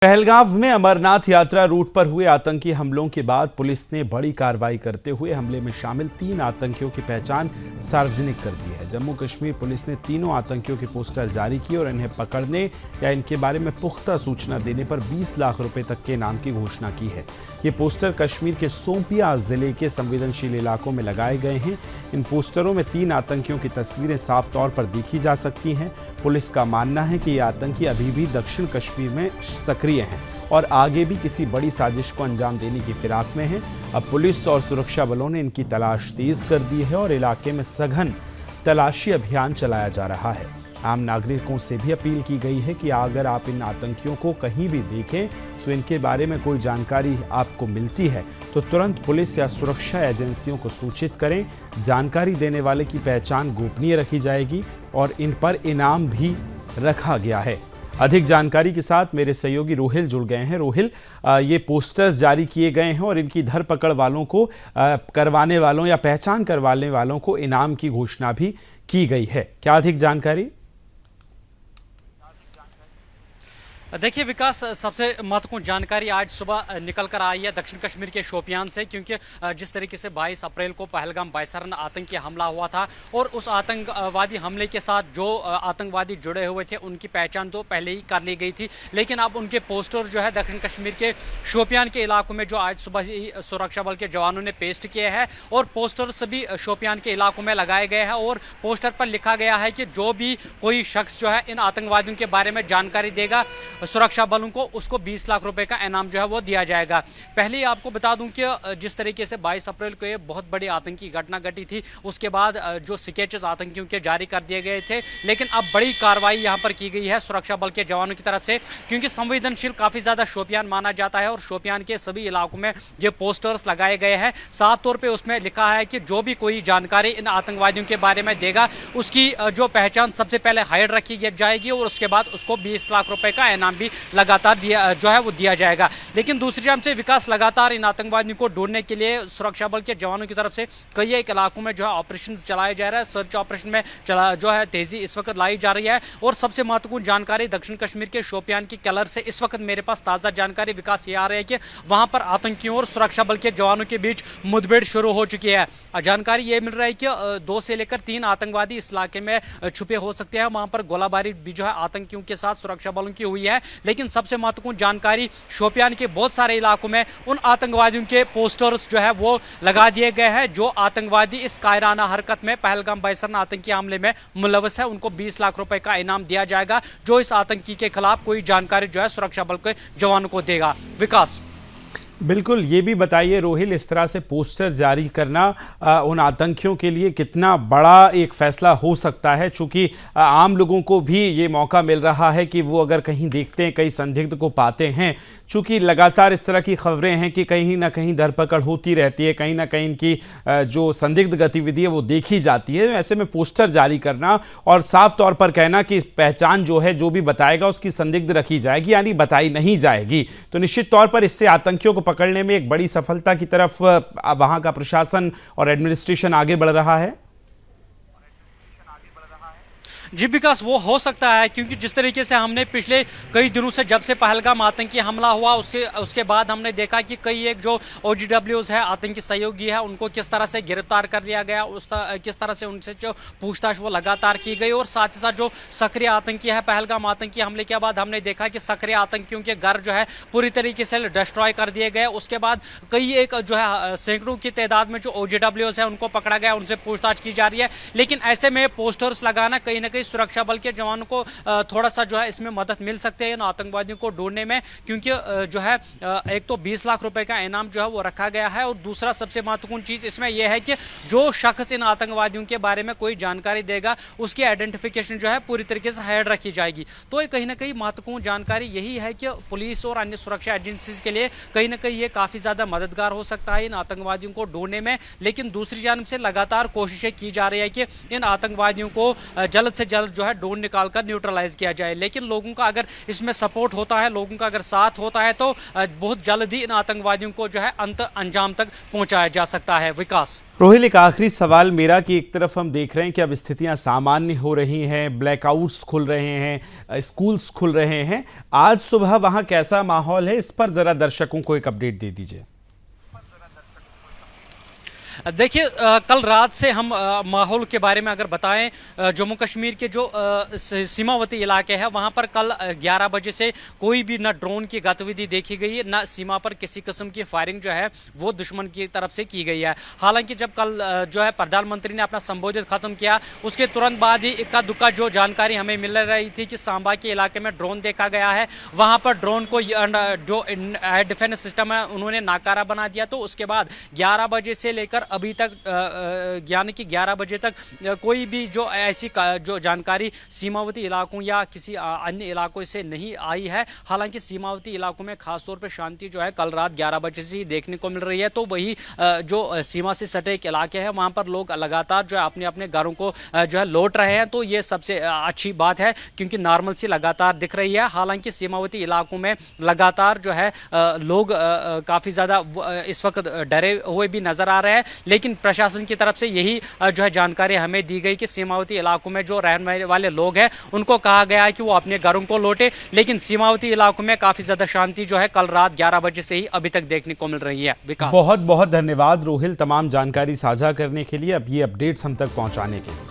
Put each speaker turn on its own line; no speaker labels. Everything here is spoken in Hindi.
पहलगाम में अमरनाथ यात्रा रूट पर हुए आतंकी हमलों के बाद पुलिस ने बड़ी कार्रवाई करते हुए हमले में शामिल 3 आतंकियों की पहचान सार्वजनिक कर दी है। जम्मू कश्मीर पुलिस ने तीनों आतंकियों के पोस्टर जारी किए और इन्हें पकड़ने या इनके बारे में पुख्ता सूचना देने पर 20 लाख रुपए तक के इनाम की घोषणा की है। ये पोस्टर कश्मीर के सोपियां जिले के संवेदनशील इलाकों में लगाए गए हैं। इन पोस्टरों में 3 आतंकियों की तस्वीरें साफ तौर पर देखी जा सकती हैं। पुलिस का मानना है कि ये आतंकी अभी भी दक्षिण कश्मीर में सक्रिय हैं और आगे भी किसी बड़ी साजिश को अंजाम देने की फिराक में हैं। अब पुलिस और सुरक्षा बलों ने इनकी तलाश तेज कर दी है और इलाके में सघन तलाशी अभियान चलाया जा रहा है। आम नागरिकों से भी अपील की गई है कि अगर आप इन आतंकियों को कहीं भी देखें तो इनके बारे में कोई जानकारी आपको मिलती है तो तुरंत पुलिस या सुरक्षा एजेंसियों को सूचित करें। जानकारी देने वाले की पहचान गोपनीय रखी जाएगी और इन पर इनाम भी रखा गया है। अधिक जानकारी के साथ मेरे सहयोगी रोहिल जुड़ गए हैं। रोहिल, ये पोस्टर्स जारी किए गए हैं और इनकी धरपकड़ वालों को करवाने वालों या पहचान करवाने वालों को इनाम की घोषणा भी की गई है। क्या अधिक जानकारी?
देखिए विकास, सबसे महत्वपूर्ण जानकारी आज सुबह निकल कर आई है दक्षिण कश्मीर के शोपियान से, क्योंकि जिस तरीके से 22 अप्रैल को पहलगाम बायसरन आतंकी हमला हुआ था और उस आतंकवादी हमले के साथ जो आतंकवादी जुड़े हुए थे उनकी पहचान तो पहले ही कर ली गई थी, लेकिन अब उनके पोस्टर जो है दक्षिण कश्मीर के शोपियान के इलाकों में जो आज सुबह ही सुरक्षा बल के जवानों ने पेस्ट किए हैं और पोस्टर सभी शोपियान के इलाकों में लगाए गए हैं और पोस्टर पर लिखा गया है कि जो भी कोई शख्स जो है इन आतंकवादियों के बारे में जानकारी देगा सुरक्षा बलों को उसको 20 लाख रुपए का इनाम जो है वो दिया जाएगा। पहले ही आपको बता दूं कि जिस तरीके से 22 अप्रैल को ये बहुत बड़ी आतंकी घटना घटी थी, उसके बाद जो स्केचेस आतंकियों के जारी कर दिए गए थे, लेकिन अब बड़ी कार्रवाई यहां पर की गई है सुरक्षा बल के जवानों की तरफ से, क्योंकि संवेदनशील काफी ज्यादा शोपियान माना जाता है और शोपियान के सभी इलाकों में ये पोस्टर्स लगाए गए हैं। साफ तौर पर उसमें लिखा है कि जो भी कोई जानकारी इन आतंकवादियों के बारे में देगा उसकी जो पहचान सबसे पहले हाइड रखी जाएगी और उसके बाद उसको 20 लाख रुपए का इनाम भी लगातार दिया जाएगा। लेकिन दूसरी तरफ से विकास, लगातार इन आतंकवादियों को ढूंढने के लिए सुरक्षा बल के जवानों की तरफ से कई एक इलाकों में जो है ऑपरेशन चलाया जा रहा है। सर्च ऑपरेशन में जो है तेजी इस वक्त लाई जा रही है और सबसे महत्वपूर्ण जानकारी दक्षिण कश्मीर के शोपियान की कलर से इस वक्त मेरे पास ताजा जानकारी विकास ये आ रही है कि वहां पर आतंकियों और सुरक्षा बल के जवानों के बीच मुठभेड़ शुरू हो चुकी है। जानकारी ये मिल रही है कि 2 से लेकर 3 आतंकवादी इस इलाके में छुपे हो सकते हैं। वहां पर गोलाबारी भी जो है आतंकियों के साथ सुरक्षा बलों की हुई है, लेकिन सबसे महत्वपूर्ण जानकारी शोपियान के बहुत सारे इलाकों में उन आतंकवादियों के पोस्टर्स जो है वो लगा दिए गए हैं जो आतंकवादी इस कायराना हरकत में पहलगाम बायसरन आतंकी हमले में मुलव्वस है। उनको 20 लाख रुपए का इनाम दिया जाएगा जो इस आतंकी के खिलाफ कोई जानकारी जो है सुरक्षा बल के जवानों को देगा। विकास,
बिल्कुल, ये भी बताइए रोहिल, इस तरह से पोस्टर जारी करना उन आतंकियों के लिए कितना बड़ा एक फैसला हो सकता है, चूंकि आम लोगों को भी ये मौका मिल रहा है कि वो अगर कहीं देखते हैं, कहीं संदिग्ध को पाते हैं, चूंकि लगातार इस तरह की खबरें हैं कि कहीं ना कहीं धरपकड़ होती रहती है, कहीं ना कहीं इनकी जो संदिग्ध गतिविधि है वो देखी जाती है। ऐसे में पोस्टर जारी करना और साफ तौर पर कहना कि पहचान जो है जो भी बताएगा उसकी संदिग्ध रखी जाएगी, यानी बताई नहीं जाएगी, तो निश्चित तौर पर इससे आतंकियों को पकड़ने में एक बड़ी सफलता की तरफ वहां का प्रशासन और एडमिनिस्ट्रेशन आगे बढ़ रहा है।
जी विकास, वो हो सकता है, क्योंकि जिस तरीके से हमने पिछले कई दिनों से जब से पहलगाम आतंकी हमला हुआ उसके बाद हमने देखा कि कई एक जो OGWs है, आतंकी सहयोगी है, उनको किस तरह से गिरफ्तार कर लिया गया, किस तरह से उनसे जो पूछताछ वो लगातार की गई और साथ ही साथ जो सक्रिय आतंकी है, पहलगाम आतंकी हमले के बाद हमने देखा कि सक्रिय आतंकियों के घर जो है पूरी तरीके से डिस्ट्रॉय कर दिए गए। उसके बाद कई एक जो है सैकड़ों की तादाद में जो OGWs है उनको पकड़ा गया, उनसे पूछताछ की जा रही है। लेकिन ऐसे में पोस्टर्स लगाना कहीं ना कहीं सुरक्षा बल के जवानों को थोड़ा सा जो है इसमें मदद मिल सकती है इन आतंकवादियों को ढूंढने में, क्योंकि जो है एक तो 20 लाख रुपए का इनाम जो है वो रखा गया है और दूसरा सबसे महत्वपूर्ण चीज इसमें यह है कि जो शख्स इन आतंकवादियों के बारे में कोई जानकारी देगा उसकी आइडेंटिफिकेशन जो है पूरी तरीके से हाइड रखी जाएगी। तो कहीं ना कहीं महत्वपूर्ण जानकारी यही है कि पुलिस और अन्य सुरक्षा एजेंसीज के लिए कहीं ना कहीं ये काफी ज्यादा मददगार हो सकता है इन आतंकवादियों को ढूंढने में। लेकिन दूसरी जानब से लगातार कोशिशें की जा रही है कि इन आतंकवादियों को जल्द से जल्द जो है ड्रोन निकालकर न्यूट्रलाइज किया जाए। लेकिन लोगों का अगर इसमें सपोर्ट होता है, लोगों का अगर साथ होता है तो बहुत जल्द ही इन आतंकवादियों को जो है अंजाम तक पहुंचाया जा सकता है। विकास,
रोहिल, एक आखिरी सवाल मेरा कि एक तरफ हम देख रहे हैं कि अब स्थितियां सामान्य हो रही हैं, ब्लैकआउट्स खुल रहे हैं, स्कूल्स खुल रहे हैं, आज सुबह वहां कैसा माहौल है, इस पर जरा दर्शकों को एक अपडेट दे दीजिए।
देखिए कल रात से हम माहौल के बारे में अगर बताएं, जम्मू कश्मीर के जो सीमावर्ती इलाके हैं वहां पर कल 11 बजे से कोई भी ना ड्रोन की गतिविधि देखी गई है, ना सीमा पर किसी किस्म की फायरिंग जो है वो दुश्मन की तरफ से की गई है। हालांकि जब कल जो है प्रधानमंत्री ने अपना संबोधित खत्म किया उसके तुरंत बाद ही इक्का दुक्का जो जानकारी हमें मिल रही थी कि सांबा के इलाके में ड्रोन देखा गया है, वहां पर ड्रोन को जो एयर डिफेंस सिस्टम है उन्होंने नाकारा बना दिया। तो उसके बाद 11 बजे से लेकर अभी तक यानी कि 11 बजे तक कोई भी जो ऐसी जो जानकारी सीमावर्ती इलाकों या किसी अन्य इलाकों से नहीं आई है। हालांकि सीमावर्ती इलाकों में खासतौर पर शांति जो है कल रात 11 बजे से ही देखने को मिल रही है। तो वही जो सीमा से सटे एक इलाके हैं वहां पर लोग लगातार जो है अपने अपने घरों को जो है लौट रहे हैं। तो ये सबसे अच्छी बात है क्योंकि नॉर्मल सी लगातार दिख रही है। हालांकि सीमावर्ती इलाकों में लगातार जो है लोग काफ़ी ज़्यादा इस वक्त डरे हुए भी नजर आ रहे हैं। लेकिन प्रशासन की तरफ से यही जो है जानकारी हमें दी गई कि सीमावर्ती इलाकों में जो रहने वाले लोग हैं उनको कहा गया है कि वो अपने घरों को लौटे। लेकिन सीमावर्ती इलाकों में काफ़ी ज़्यादा शांति जो है कल रात 11 बजे से ही अभी तक देखने को मिल रही है। विकास,
बहुत बहुत धन्यवाद रोहिल तमाम जानकारी साझा करने के लिए, अब ये अपडेट्स हम तक पहुंचाने के लिए।